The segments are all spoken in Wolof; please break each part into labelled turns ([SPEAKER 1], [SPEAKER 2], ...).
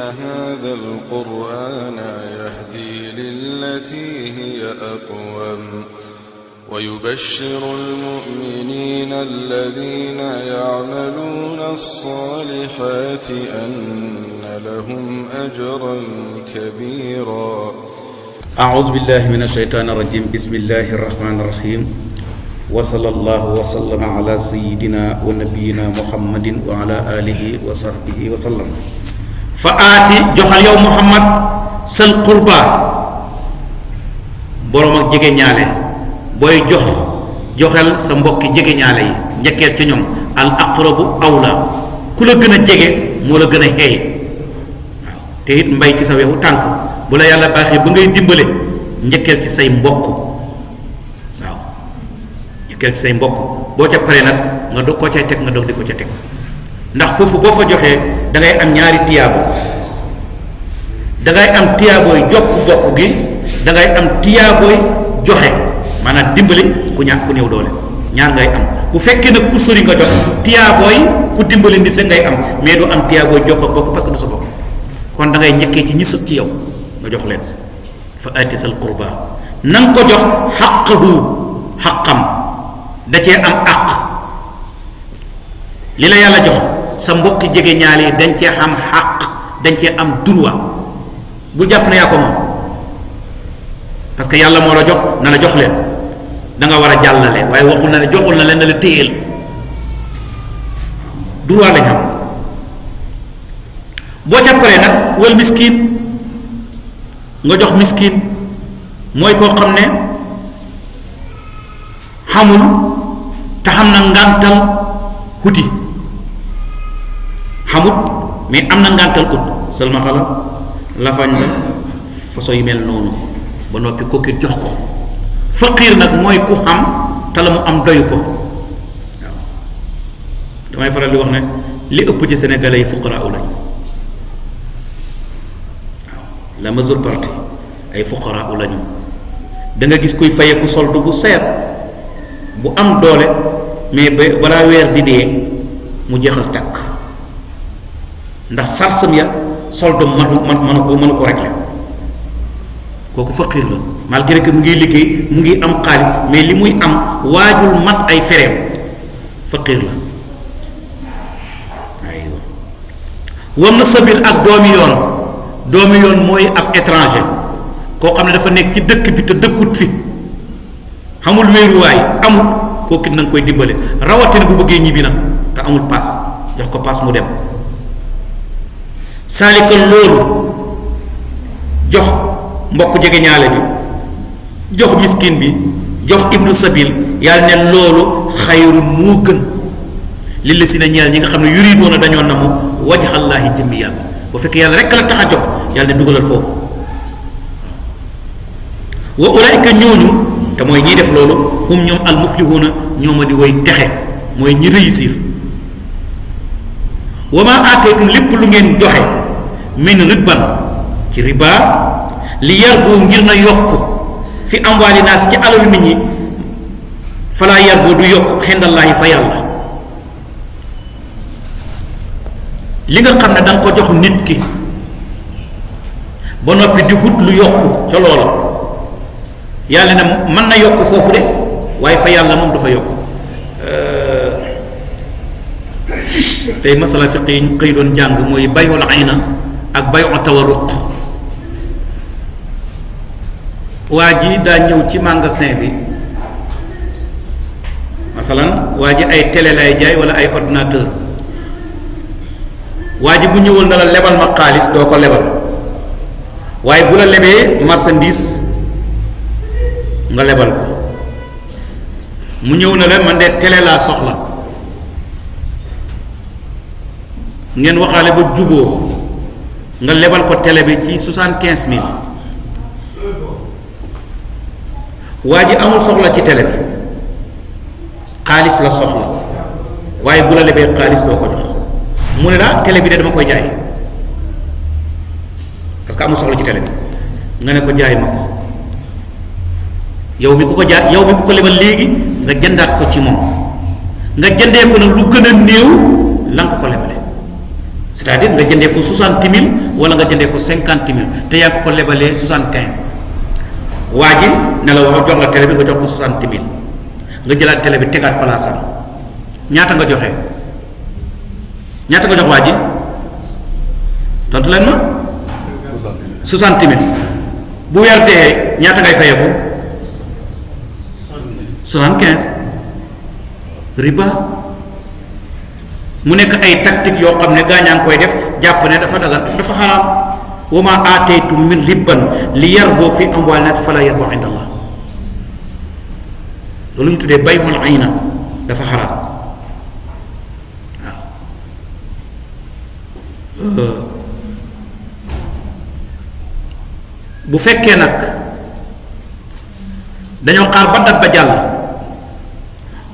[SPEAKER 1] هذا القرآن يهدي للتي هي أقوم ويبشر المؤمنين الذين يعملون الصالحات أن لهم أجرا كبيرا.
[SPEAKER 2] أعوذ بالله من الشيطان الرجيم. بسم الله الرحمن الرحيم. وصلى الله وسلم على سيدنا ونبينا محمد وعلى آله وصحبه وسلم. فآتي جوخال يوم محمد سل قربا بروم ak jege ñaale boy joxal sa mbokk jege ñaale yi ñekel ci ñom al aqrabu awla ku la gëna jege mo la gëna xey te it mbay ci sa wexu tank bu la yalla baxé ba ngay dimbalé ñekel ci say mbokk waaw ñekel ci say mbokk bo ca paré nak nga do ko cay tek nga dog di ko ca tek ndax fofu bo fa joxé da ngay am ñaari tiyabo da ngay am tiyaboy jokk bokk gi da ngay am tiyaboy joxe manam dimbali ku ñak ku neew doole ñaar ngay am bu fekke nak ku sori nga jox tiyaboy ku dimbali nit ngay am mais do am tiyaboy jokk bokk parce que du sa bokk kon da ngay ñeké ci ñi sës ci yow nga jox leen fa atisal qurba nang ko jox haqqahu haqqam da ci am aq li la yalla jox sa mbokk jege ñaali dañ ci am haq dañ ci am droit bu japp na ya ko mom parce que yalla mo la jox na la jox leen da nga wara jallale waye waxul na joxul na leen na la téyel droit la xam bo ca paré nak wal miskin nga jox miskin moy ko xamne xamul ta xam na ngantal huti xamut mais amna ngantal ut selma xala la fañ la façon yu mel nonu ba nopi ko ki jox ko faqir nak moy ku xam ta la mu am doy ko damay faral di wax ne li ëpp ci sénégalais yi fuqara lañ la majeure partie ay fuqara lañu da nga gis kuy fayeku soldu bu seer bu am doole mais bala wër di dé mu jéxal tak ndax sarsam ya soldu man ko régler koku faqir la malgré que mu ngi liggéey mu ngi am xaalis mais li muy am waajul mat ay fereem faqir la aywa wam na sabil ak doomi yoon mooy ab étranger koo xam ne dafa nekk ci dëkk bi te dëkkut fi xamul wéeruwaay amul kooku na nga koy dimbale rawatina bu bëggee ñibbi nag te amul paas jox ko paas mu dem saalika loolu jox mbokk jege ñaale bi jox miskin bi jox ibnu sabil yàlla ne loolu xayru moo gën li la si ne ñeel ñi nga xam ne yuridoona dañoo namu wajhallahi jëmmi yàlla bu fekkee yàlla rek la tax a jóg yàlla ne dugalal foofu wa ulaika ñooñu te mooy ñiy def loolu hum ñoom al muflihuna ñooma di way texe mooy ñi réussir wa ma aataytum lépp lu ngeen joxe min ribban ci riba li yarbu ngir na yokk fi amwaali naas ci alalu nit ñi fala yarbu du yokk xindallahi fa yàlla li nga xam ne da nga ko jox nit ki ba noppi di hut lu yokk ca loola yàlla ne mën na yokk foofu de waaye fa yàlla moom du fa yokk tey masala fiq yi xëy doon jàng mooy bayul ayna ak bayu tawarruq waa ji daa ñëw ci magasin bi masalan waa ji ay télé lay jaay wala ay ordinateur waa ji bu ñëwul na la lebal ma xaalis doo ko lebal waaye bu la lebee marchandise nga lebal ko mu ñëw na la man de télé laa soxla ngeen waxaale ba juboo nga lebal ko télé bi ci 75 000 waa ji amul soxla ci télé bi xaalis la soxla waaye bu la lebee xaalis doo ko jox mu ne la télé bi de dama koy jaay parce que amul soxla ci télé bi nga ne ko jaay ma ko yow mi ko jaay yow mi ko lebal léegi nga jëndaat ko ci moom nga jëndee ko nag lu gën a néew la nga ko lebale c'est-à-dire nga jëndee ko 60 000 wala nga jëndee ko 50 000 te yaa ngi ko lebalee 75 waa ji ne la wax jox la télé bi nga jox ko 60 000 nga jëlaat télé bi tegaat palaasam ñaata nga joxe ñaata nga jox waa ji tontu leen ma 60 000 bu weer dee ñaata ngay fayeeku 75 riba mu nekk ay tactique yoo xam ne gaañaa ngi koy def jàpp ne dafa dagal dafa xaraam wa ma aataytum min riban li yarbu fi amwaal naas fala yarbu inda allah loolu ñu tuddee bay'ul ayna dafa xaraam waaw bu fekkee nag dañoo xaar ba dat ba jàll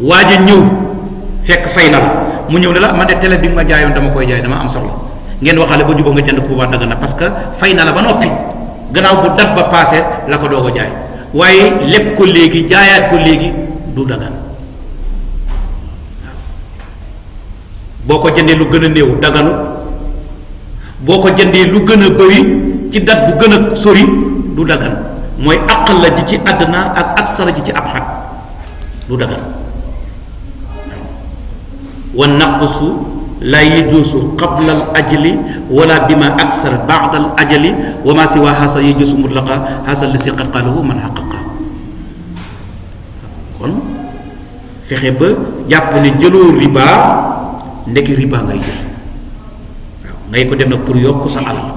[SPEAKER 2] waa ji ñëw fekk fay na la mu ñëw ne la man de télé bi ma jaayoon dama koy jaay dama am soxla ngeen waxale ba jubóo nga jënd ko bu baax dagg na parce que fay na la ba noppi gannaaw bu dat ba passé la ko doog a jaay waaye lépp ko léegi jaayaat ko léegi du dagan boo ko jëndee lu gën a néew daganut boo ko jëndee lu gën a bëri ci dat bu gën a sori du dagan mooy aqal la ji ci àddina ak aksara ji ci ab xat du dagan wa naqsu la yajuusu qabla al ajli wala bima aksara ba'da al ajli wa ma siwa hasa yajuusu mutlaqa hasa li si qad qalahu man xaqaqa kon fexe ba jàpp ne jëloo riba ndekki riba ngay jël waaw ngay ko def nag pour yokk sa alal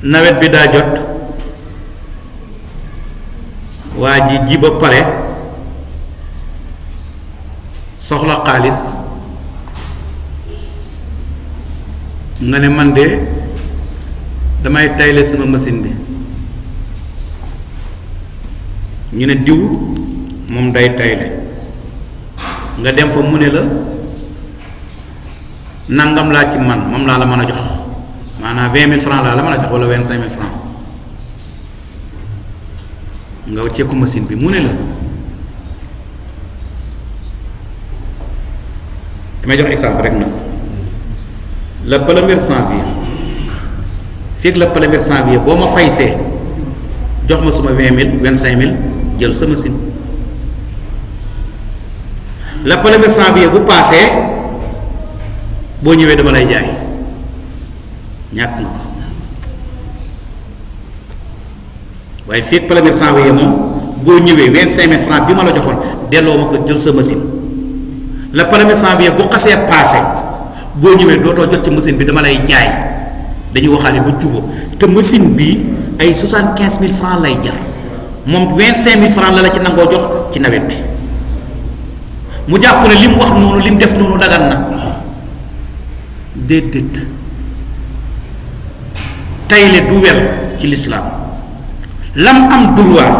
[SPEAKER 2] nawet bi daa jot waa ji ba pare soxla xaalis nga ne man de damay tayle sama machine bi ñu ne diw moom day tayle nga dem fa mu ne la nangam laa ci man moom laa la mën a jox maanaam 20 000 francs laa la mën a jox wala 25 000 francs nga wacceeku machine bi mu ne la damay jox exemple rek nag le premier janvier fekk le premier janvier boo ma faysee jox ma suma 20 000 25 000 jël sa machine le premier janvier bu paasee boo ñëwee dama lay jaay ñàkk na ko waaye fekk premier janvier moom boo ñëwee 25 000 francs bi ma la joxoon delloo ma ko jël sa machine le premier janvier bu xasee paase boo ñëwee dootoo jot ci machine bi dama lay jaay dañuy waxaale ba jubóo te machine bi ay 75 000 francs lay jar moom 25 000 francs la la ci nangoo jox ci nawet bi mu jàpp ne li mu wax noonu li mu def noonu dagan na déedéet tayle du wel ci lislaam lam am droit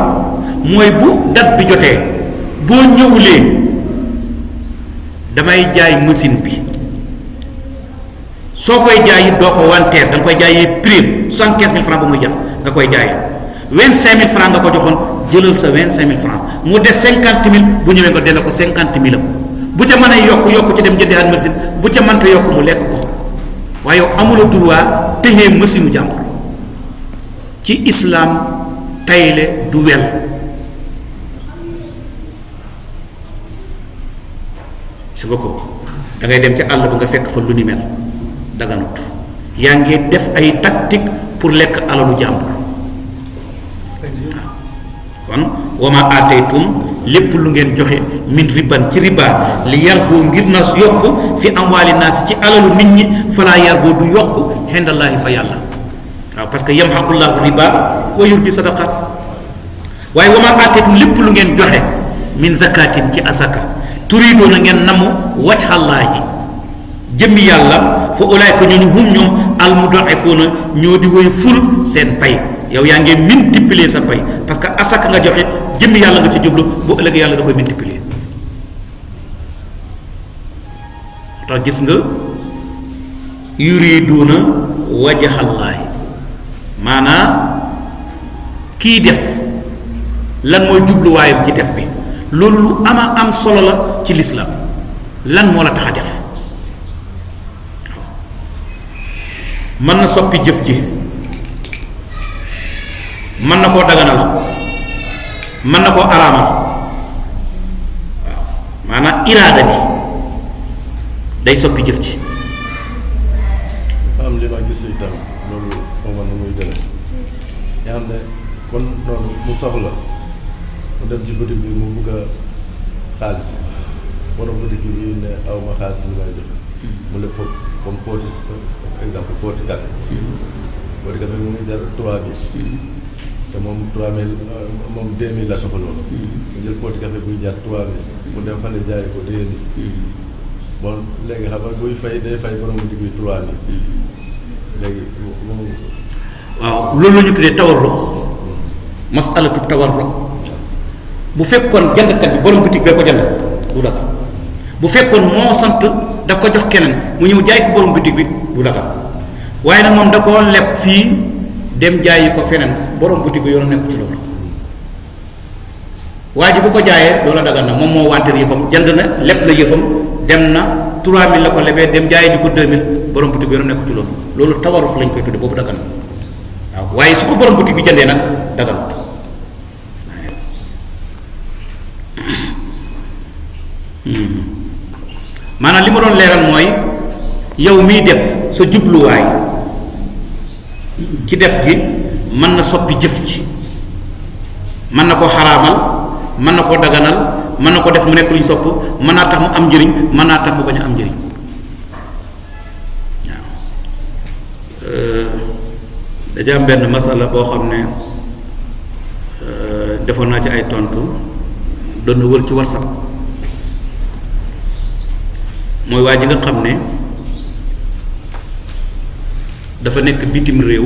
[SPEAKER 2] mooy bu date bi jotee boo ñëwulee damay jaay machine bi soo koy jaay doo ko wanteer da nga koy jaayee prix 75 000 francs bu muy jar nga koy jaayee 25 000 francs nga ko joxoon jëlal sa 25 000 francs mu des 50 000 bu ñëwee nga delloo ko 50 000 am bu ca mën a yokk ci dem jëndee ak machine bu ca mënta yokk mu lekk ko waaye yow amula droit téye machine u jàmbur ci islam tayle du wel su ko da ngay dem ci àll ba nga fekk fa lu ni mel daganut yaa ngi def ay tactique pour lekk alalu jàmbur kon wama aataytum lépp lu ngeen joxe min riban ci riba li yarboo ngir na yokk fi amwaali naas ci alalu nit ñi falaa yarboo du yokk xendallaahi fa yàlla waaw parce que yamhaqullahu riba wa yurbi sadaqat waaye wama aataytum lépp lu ngeen joxe min zakatin ci asaka turiidoo na ngeen namu wajhallaahi jëmmi yàlla fa ulaayka ñooñu hum ñoom almudaifuuna ñoo di woy ful seen pay yow yaa ngeen multiplier sa pay parce que asaka nga joxe jëmmi yàlla nga ci jublu bu ëllëgee yàlla da koy multiplier tax gis nga yuriduuna wajhallaahi maanaam kii def lan mooy jubluwaayam ci def bi loolu lu ama am solo la ci lislaam. lan moo la tax a def mën na soppi jëf ji, mën na koo daganal, mën na koo araamal. waaw maanaam iraada bi day soppi jëf ji.
[SPEAKER 3] am li ma gis itam loolu xaw ma nu muy demee nga xam ne kon noonu mu soxla mu dem ci boutique bi mu bugg a xaalis borom boutique bi ne aw ma xaalis bi may joxe mu le foog comme pooti exemple pooti café mu ngi jar 3000 te moom 3000 moom 2000 la soxla woon mu jël pooti café buy jar 3000 mu dem fane jaay ko 2000 bon léegi xam nga buy fay day fay borom boutique bi 3000 léegi moom
[SPEAKER 2] waaw loolu la ñu tuddee tawarrux masalatu tawarrux bu fekkoon jëndkat bi borom boutique bee ko jënd du dagal bu fekkoon moo sant daf ko jox keneen mu ñëw jaay ko borom boutique bi du dagal waaye nag moom da koo leb fii dem jaayi ko feneen borom boutique bi yoon nekku ci loolu waa ji bu ko jaayee loola dagal na moom moo wanteer yëfam jënd na leb la yëfam dem na 3000 la ko lebee dem jaayi ji ko 2000 borom boutique bi yoon nekku ci loolu tawarrux lañ koy tudde boobu dagal na waaw waaye su ko borom boutique bi jëndee nag dagal maanaam li ma doon leeral mooy yow miy def sa jubluwaay ci def gi mën na soppi jëf ji, mën na ko xaraamal, mën na koo daganal, mën na ko def mu nekk lu ñu sopp, mën naa tax mu am njëriñ, mën naa tax mu bañ a am njëriñ. waaw daja am benn masala boo xam ne defoon naa ci ay tontu doon na wër ci WhatsApp. mooy waa ji nga xam ne dafa nekk bitim réew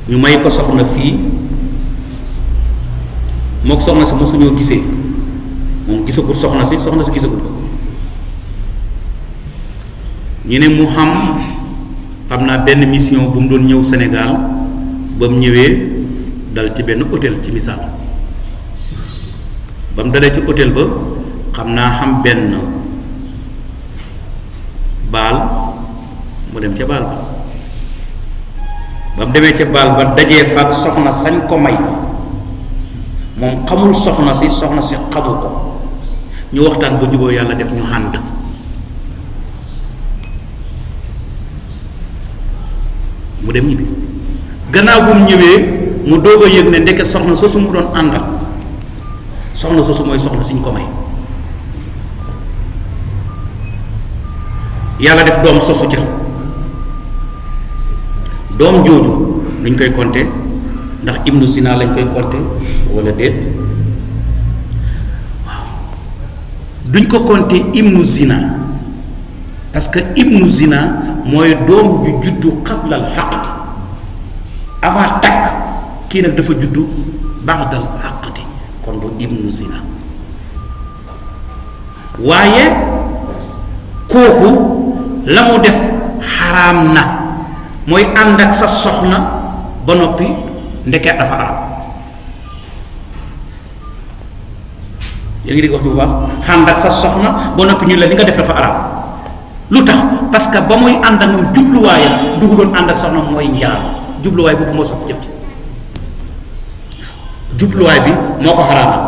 [SPEAKER 2] ñu may ko soxna fii mook soxna si mosuñoo gisee, moom gisagul soxna si gisagul ko ñu ne mu xam naa benn mission bu mu doon ñëw Sénégal ba mu ñëwee dal ci benn hôtel ci misaal ba mu dalee ci hôtel ba xam naa xam benn baal mu dem ca baal ba mu demee ca baal ba dajee fa ak soxna sañ ko may moom xamul soxna si xamu ko ñu waxtaan ba juboo yàlla def ñu ànd mu dem ñibbi gannaaw bu mu ñëwee mu doog a yëg ne ndeke soxna soosu mu doon àndal soxna soosu mooy soxna siñ ko may yàlla def doom sosu ca doom jooju luñ koy compter ndax ibnu zina lañ koy compter wala déet waaw duñ ko compter ibnu zina parce que ibnu zina mooy doom ju juddu xablal xaq avant takk kii nag dafa juddu ba'dal xaqati kon bu ibnu zina waaye kooku la mu def xaraam na mooy ànd ak sa soxna ba noppi ndeke dafa araam yéen ngi dégg wax bi bu baax ànd ak sa soxna ba noppi ñu la li nga def dafa araam lu tax parce que ba muy ànd ak moom jubluwaayam dugg doon ànd ak soxna mooy njaalo jubluwaay boobu moo sopp jëf ci jubluwaay bi moo ko xaraamal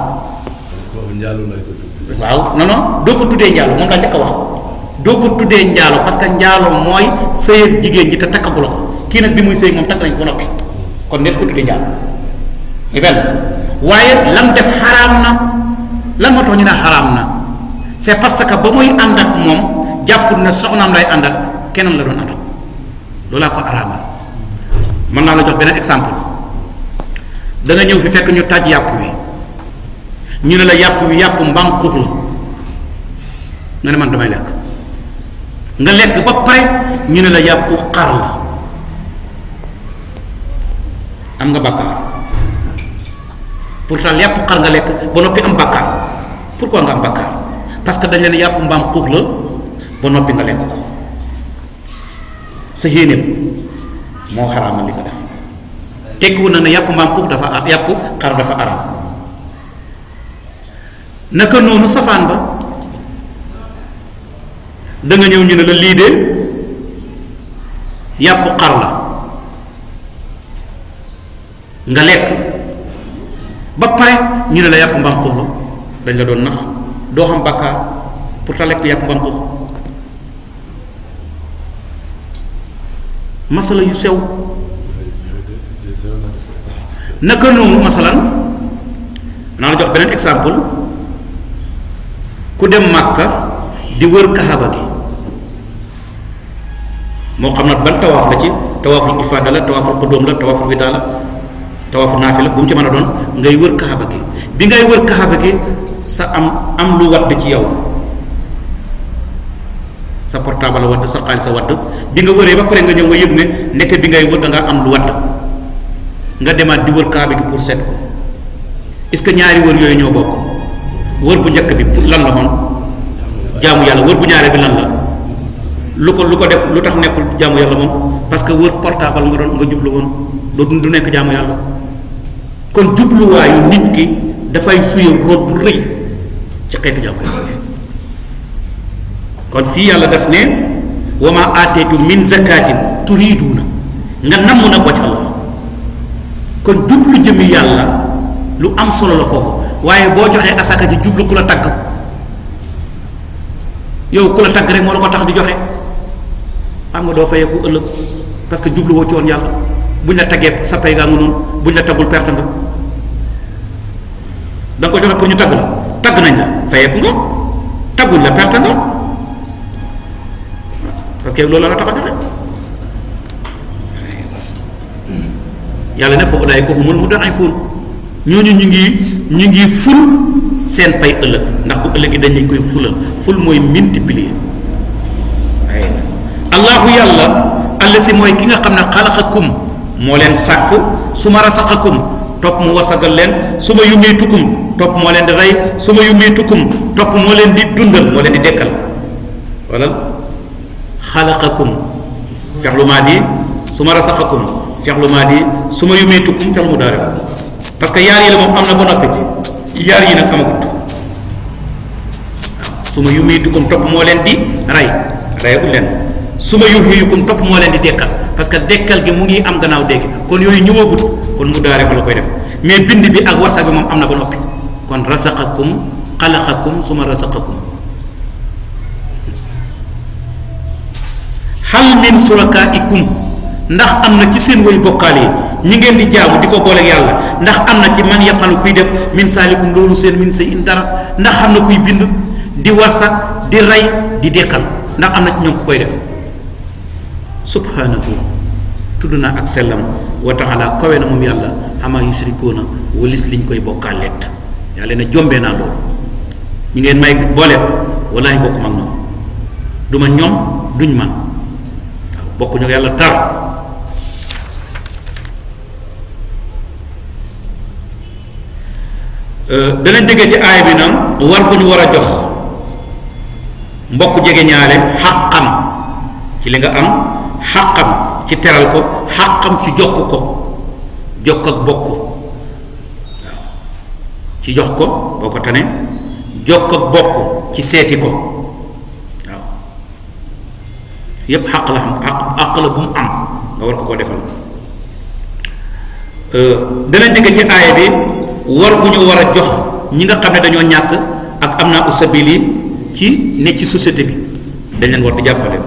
[SPEAKER 2] waaw non doo ko tuddee njaalo moom laa njëkk a wax doo ko tuddee njaalo parce que njaalo mooy sëy ak jigéen ji te takkaguloo ko kii nag bi muy sëy moom takk nañ ko noppi kon net ko tuddee njaalo muy benn waaye lam def xaraam na lan moo tax ñu ne xaraam na c'est parce que ba muy ànd ak moom jàppul ne soxnaam lay àndal keneen la doon àndal loolaa ko araamal mën naa la jox beneen exemple da nga ñëw fi fekk ñu tàj yàpp wi ñu ne la yàpp wi yàpp mbaam xuux la nga ne man damay lekk nga lekk ba pare ñu ne la yàpp xar la am nga bàkkaar pourtant yàpp xar nga lekk ba noppi am bàkkaar pourquoi nga am bàkkaar parce que dañ leen yàpp mbaam xuux la ba noppi nga lekk ko sa yéenéem moo xaraamal li nga def tekkiwu na ne yàpp mbaam xuux dafa yàpp xar dafa araam naka noonu safaan ba da nga ñëw ñu ne la lii de yàpp xar la nga lekk ba pare ñu ne la yàpp mbaam xuux la dañ la doon nax doo xam bàkkaar pour ta lekk yàpp mbaam xuux masala yu sew naka noonu masalan naa la jox beneen exemple ku dem Màkka di wër kaaba gi moo xam na ban tawaaf la ci tawaaful ifaada la tawaaful qudum la tawaaful widaa la tawaaful naafila bu mu ci mën a doon ngay wër kaaba gi bi ngay wër kaaba gi sa am lu wadd ci yow sa portable wadd sa xaalis sa wadd bi nga wëree ba pare nga ñëw nga yëg ne nekk bi ngay wër da ngaa am lu wadd nga demaat di wër kaaba gi pour seet ko est-ce que ñaari wër yooyu ñoo bokk wër bu njëkk bi lan la xoon jaamu yàlla wër bu ñaaree bi lan la lu ko def lu tax nekkul jaamu yàlla moom parce que wër portable nga doon nga jublu woon du nekk jaamu yàlla kon jubluwaayu nit ki dafay suyee rôle bu rëy ci xeetu jaamu yàlla kon fii yàlla daf ne wa ma aateetu min zakatin turiduuna nga namm nag wacc Allah kon jublu jëmi yàlla lu am solo la foofu waaye boo joxee asaka ci jublu ku la tagg yow ku la tagg rek moo la ko tax di joxe xam nga doo fayeeku ëllëg parce que jublu woo ci woon yàlla buñ la taggee sa pay gaa nga noonu buñ la taggul perte nga da nga ko joxe pour ñu tagg la tagg nañ la fayeeku nga tagguñ la perte nga parce que loolu la tax a joxe yàlla ne fa ulaa'ika humul mud'ifuun ñooñu ñu ngi ful seen pay ëllëg ndax bu ëllëg yi dañ lañ koy fulal ful mooy multiplier ay allahu yàlla allasi mooy ki nga xam ne xalaqakum moo leen sàkk su ma rasaqakum topp mu wasagal leen su ma yumiitukum topp moo leen di rey su ma yumiitukum topp moo leen di dundal moo leen di dekkal wala xalaqakum fexlu maa di su ma rasaqakum fexlu maa di su ma yumiitukum fexlu mu daare parce que yaar yi la moom am na ba noppi yaar yi nag amagut waaw su ma yumiitukum topp moo leen di reyul leen su ma yuhyukum topp moo leen di dekkal parce que dekkal gi mu ngi am gannaaw dégg kon yooyu ñëwagut kon mu daare ko la koy def mais bind bi ak warsak bi moom am na ba noppi kon rasaqakum xalaqakum suma rasaqakum hal min surakaikum ndax am na ci seen way bokkaale yi ñi ngeen di jaamu di ko booleeg yàlla ndax am na ci man yafalu kuy def min saalikum loolu seen min say in dara ndax am na kuy bind di warsak di rey di dekkal ndax am na ci ñoom ku koy def subhanahu tudd naa ak sellam wa taala kawe na moom yàlla xamaa yusrikuuna walis liñ koy bokkaaleet yàlla ne jombee naa loolu ñi ngeen may booleet wallaahi bokk mag ñoom du ma ñoom duñ man waaw bokkuñu yàlla dara danañ déggee ci aay bi nag war bu ñu war a jox mbokk jege ñaale xàqam ci li nga am xàqam ci teral ko xàqam ci jokk ko jokk ak bokk waaw ci jox ko boo ko tane jokk ak bokk ci seeti ko waaw yépp xàq la xam xàq la bu mu am nga war ko koo defal danañ dégg ci aaya bi war bu ñu war a jox ñi nga xam ne dañoo ñàkk ak am naa usabili ci ne ci société bi dañ leen war di jàppale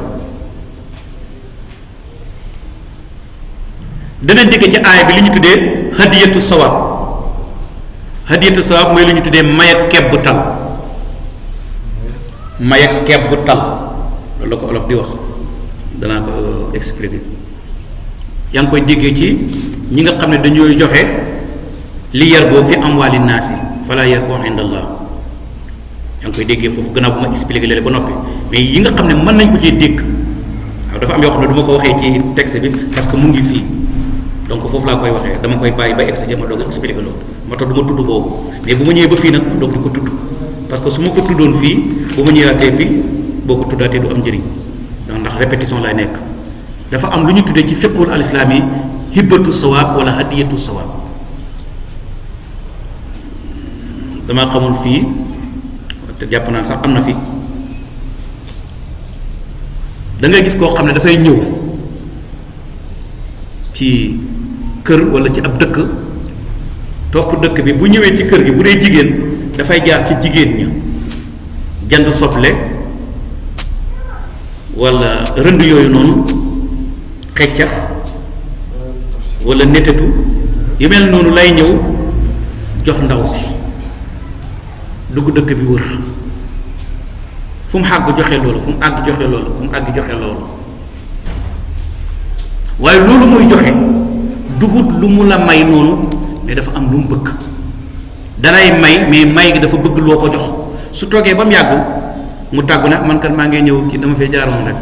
[SPEAKER 2] danañ dégg ci aaya bi li ñu tuddee hadiyatu sawab hadiyatu sawab mooy li ñu tuddee may ak kebb tal may ak kebb tal loolu la ko olof di wax danaa ko expliquer yaa ngi koy déggee ci ñi nga xam ne dañooy joxe li yar boo fi amwaali naasi fala yar boo inda allah yaa ngi koy déggee foofu gannaaw bu ma expliqué léeg ba noppi mais yi nga xam ne mën nañ ko cee dégg waaw dafa am yoo xam ne du ma ko waxee ci texte bi parce que mu ngi fii donc foofu laa koy waxee dama koy bàyyi ba egg ma doog a expliqué loolu moo tax du ma tudd boobu mais bu ma ñëwee ba fii nag doog di ko tudd parce que su ma ko tuddoon fii bu ma ñëwaatee fii boo ko tuddaatee du am njëriñ donc ndax répétition lay nekk dafa am lu ñu tuddee ci fiqhul al islam yi hibbatu sawaab wala hadiyatu sawaab damaa xamul fii te jàpp naan sax am na fi da ngay gis koo xam ne dafay ñëw ci kër walla ci ab dëkk topp dëkk bi bu ñëwee ci kër gi bu dee jigéen dafay jaar ci jigéen ña jënd soble walla rënd yooyu noonu xeccax walla netetu yu mel noonu lay ñëw jox ndaw si dugg dëkk bi wër fu mu àgg joxe loolu fu mu àgg joxe loolu fu mu àgg joxe loolu waaye loolu muy joxe dugut lu mu la may noonu mais dafa am lu mu bëgg dalay may mais may gi dafa bëgg loo ko jox su toogee ba mu yàgg mu tàggu ne man kat maa ngi ñëw kii dama fee jaaroon rek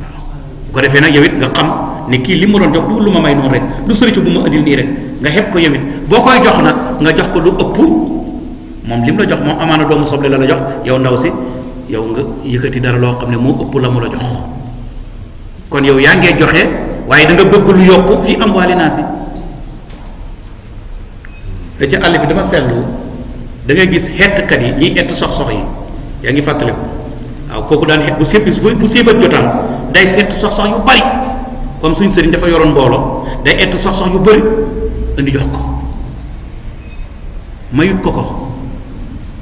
[SPEAKER 2] waaw bu ko defee nag yow it nga xam ne kii li mu doon jox du lu ma may noonu rek lu soritu bu ma andil nii rek nga xeeb ko yow it boo koy jox nag nga jox ko lu ëpp moom li mu la jox moom amaana doomu soble la jox yow ndaw si yow nga yëkkati dara loo xam ne moo ëpp la mu la jox kon yow yaa ngee joxe waaye da nga bëgg lu yokk fii am waali naa si te ci àll bi dama seetlu da ngay gis xettkat yi ñiy ett sox-sox yi yaa ngi fàttaliku waaw kooku daan xett bu séebat jotaan day ett sox-sox yu bari comme suñ sëriñ dafa yoroon mbooloo day ett sox-sox yu bari indi jox ko mayut ko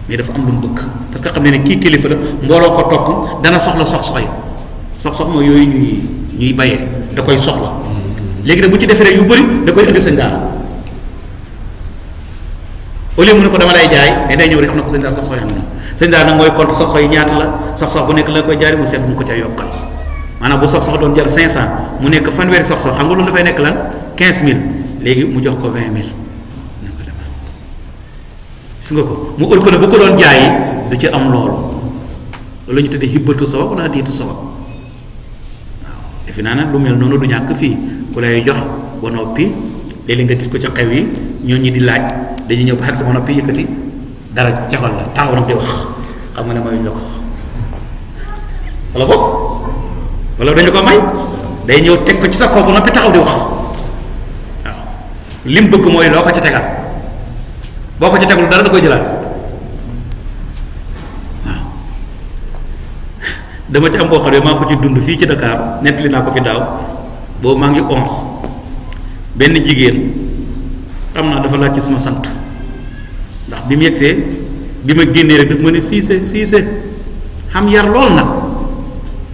[SPEAKER 2] mais dafa am lu mu bëgg parce que xam ne kii kilifa la mbooloo ko topp dana soxla sox-sox yi sox-sox mooy yooyu ñuy bayee da koy soxla léegi nag bu ci defee yu bari da koy indi sëñ daara au lieu mu ne ko dama lay jaay mais day ñëw rek xam na ko sëñ daara sox-sox yi am na sëñ daara nag mooy compte sox-sox yi ñaata la sox-sox bu nekk la koy jaari mu seet mu ko ca yokkal maanaam bu sox-sox doon jar 500 mu nekk fanweeri sox-sox xam nga loolu dafay nekk lan 15000 léegi mu jox ko 20000 gis nga ko mu ër ko ne bu ko doon jaayi du ci am loolu loolu la ñu tuddee hibbatu sabab wala diitu sabab waaw defe naa nag lu mel noonu du ñàkk fii ku lay jox ba noppi léeg-léeg nga gis ko ca xew yi ñoo ñi di laaj dañuy ñëw ba xag sama noppi yëkkati dara jaxal la taxaw nag di wax xam nga ne mayuñ la ko wala boog wala dañu ko may day ñëw teg ko ci sa kaw ba noppi taxaw di wax waaw lim bëgg mooy loo ko ca tegal boo ko ci tegul dara da koy jëlaat waaw dama ci am boo xam ne maa ko ci dund fii ci Dakar nettali naa ko fi daaw boobu maa ngi 11 benn jigéen xam naa dafa laaj ci suma sant ndax bi mu yegsee bi ma génnee rek daf ma ne siise xam yar lool nag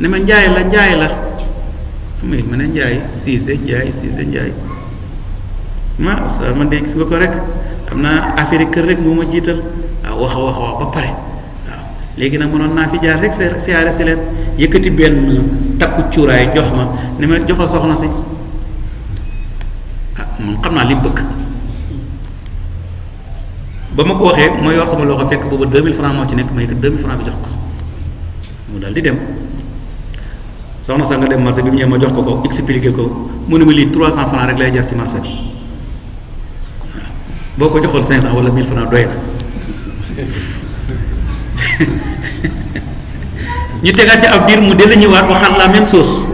[SPEAKER 2] ne ma njaay la xam ma ne njaay siise njaay ma sa man de gis nga ko rek xam naa affaire kër rek moo ma jiital waaw wax ba pare waaw léegi nag mënoon naa fi jaar rek siyaare si leen yëkkati benn takku cuuraay jox ma ne ma joxal soxna si moom xam naa li mu bëgg ba ma ko waxee ma yor sama loxo fekk booba 2000 francs moo ci nekk ma yëkkati 2000 francs bi jox ko mu daal di dem soxna sax nga dem marché bi mu ñëwee ma jox ko expliqué ko mu ne ma lii 300 francs rek lay jar ci marché bi boo ko joxoon 500 wala 1000 francs doy na ñu tegaat ci ab biir mu dellu ñëwaat waxaat la même chose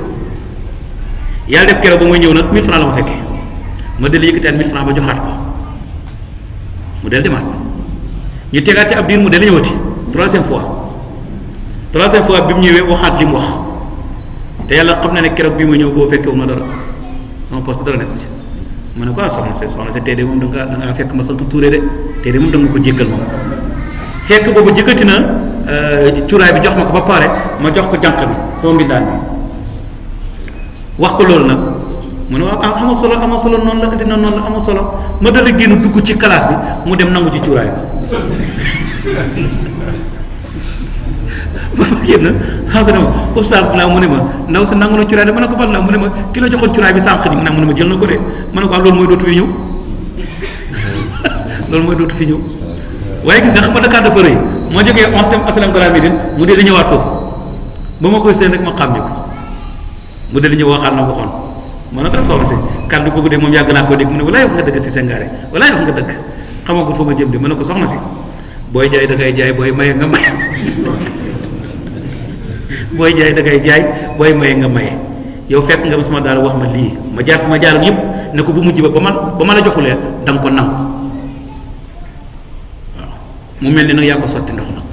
[SPEAKER 2] yàlla def keroog ba muy ñëw nag 1000 francs la ma fekkee ma dellu yëkkati at 1000 francs ba joxaat ko mu dellu demaat ñu tegaat ci ab biir mu dellu ñëwati troisième fois bi mu ñëwee waxaat li mu wax te yàlla xam na ne keroog bi ma ñëw boo fekkee wu ma dara sama poste dara nekku ci. ma ne ko soxna si tey de moom da nga fekk ma sant Touré de tey de moom da nga ko jéggal moom fekk boobu jëkkati na cuuraay bi jox ma ko ba pare ma jox ko jànq bi sama mbindaan bi wax ko loolu nag mu ne waaw ama solo noonu la dina noonu la ama solo ma dala génn dugg ci classe bi mu dem nangu ci cuuraay bi ma génn xansa ne ma oustaz bi laa mu ne ma ndaw si nangu na cuuraay de ma ne ko ban la mu ne ma ki la joxoon cuuraay bi sànq ni mu ne ma jël na ko de ma ne ko loolu mooy dootu fi ñëw loolu mooy dootu fi ñëw waaye gis nga xam nga Dakar dafa rëy moo jógee 11 tam asalam Grand Médine mu dee ñëwaat foofu ba ma koy seen rek ma xam ni ko mu dee ñëw waxaat na waxoon ma ne ko soxna si kàddu googu de moom yàgg naa koo dégg mu ne walaay wax nga dëgg si Senghare walaay wax nga dëgg xamagul fa ma jëm de ma ne ko soxna si booy jaay da ngay jaay booy maye nga maye booy jaay da ngay jaay booy maye nga maye yow fekk nga sama daal wax ma lii ma jaar fi ma jaaroon yëpp ne ko bu mujj ba ma la joxulee da nga ko nangu waaw mu mel ni nag yaa ko sotti ndox nag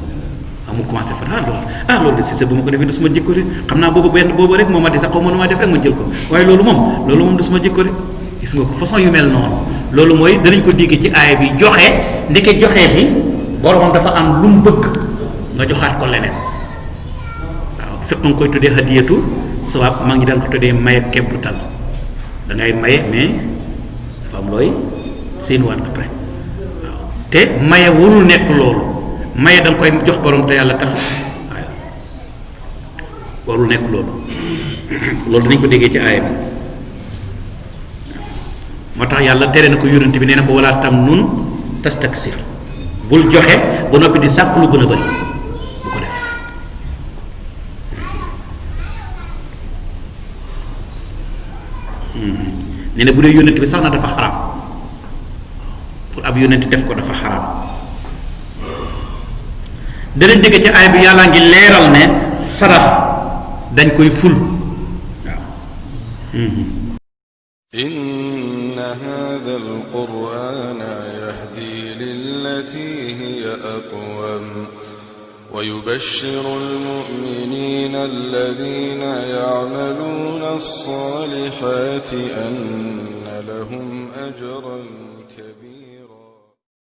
[SPEAKER 2] mu commencé fa loolu de si sa bu ma ko defee du suma jikko de xam naa boobu rek moo ma di sax xaw ma nu ma def rek ma jël ko waaye loolu moom du suma jikko de gis nga ko façon yu mel noonu loolu mooy danañ ko digg ci aaya bi joxe ndeke joxe bi boromam dafa am lu mu bëgg nga joxaat ko leneen waaw fekk nga koy tuddee hadiyatu sawaab maa ngi daan ko tuddee maye kebbutal da ngay maye mais dafa am looy séenuwaat après waaw te maye warul nekk loolu maye da nga koy jox borom te yàlla tax waaye warul nekk loolu loolu dinañ ko déggee ci aaya bi moo tax yàlla tere na ko yonent bi nee na ko wala tam nun tastaksir bul joxe ba noppi di sàkk lu gën a bari bu ko def nee na bu dee yonent bi sax na dafa xaraam pour ab yonent def ko dafa xaraam danañ dégg ci aay bi yàllaa ngi leeral ne sarax dañ koy ful waaw
[SPEAKER 1] inna hadha alqur'ana yahdi lillati hiya aqwam wa yubashshiru almu'minina alladhina ya'maluna as-salihati anna lahum ajran